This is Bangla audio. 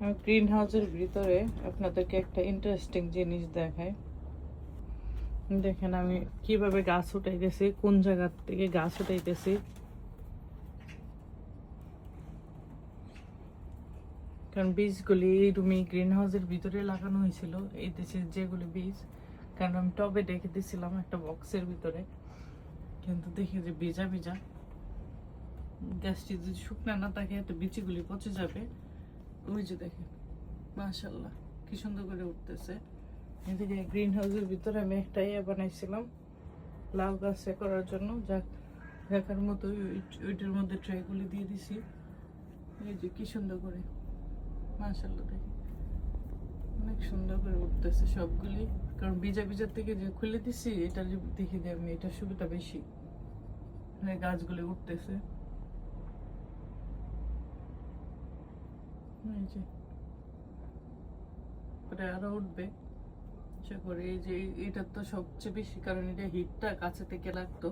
গ্রিন হাউসের ভিতরে আপনাদেরকে একটা ইন্টারেস্টিং জিনিস দেখায়। দেখেন আমি কিভাবে গাছ উঠাইতেছি, কোন জায়গা থেকে গাছ উঠাইতেছি। কারণ বীজগুলি এই রুমে গ্রিন হাউসের ভিতরে লাগানো হয়েছিল, এই দেশের যেগুলি বীজ। কারণ আমি টবে রেখে দিয়েছিলাম একটা বক্সের ভিতরে, কিন্তু দেখি যে ভিজা ভিজা, গাছটি যদি শুকনা না থাকে তো বিচিগুলি পচে যাবে। ওই যে দেখেন মাশাআল্লাহ কি সুন্দর করে উঠতেছে। এদিকে গ্রিন হাউসের ভিতরে আমি একটা ইয়ে বানাইছিলাম লাউ গাছে করার জন্য, দেখার মতো ওইটার মধ্যে ট্রেগুলি দিয়ে দিছি। এই যে কি সুন্দর করে মাশাআল্লাহ দেখি অনেক সুন্দর করে উঠতেছে সবগুলি। কারণ ভিজা ভিজার থেকে যে খুলে দিছি এটা দেখি যে আমি এটা সুবিধা বেশি, গাছগুলি উঠতেছে। এই যে ওটা আরো উঠবে আশা করি। এই যে এটা তো সবচেয়ে বেশি, কারণ এটা হিটটা কাছে থেকে লাগতো।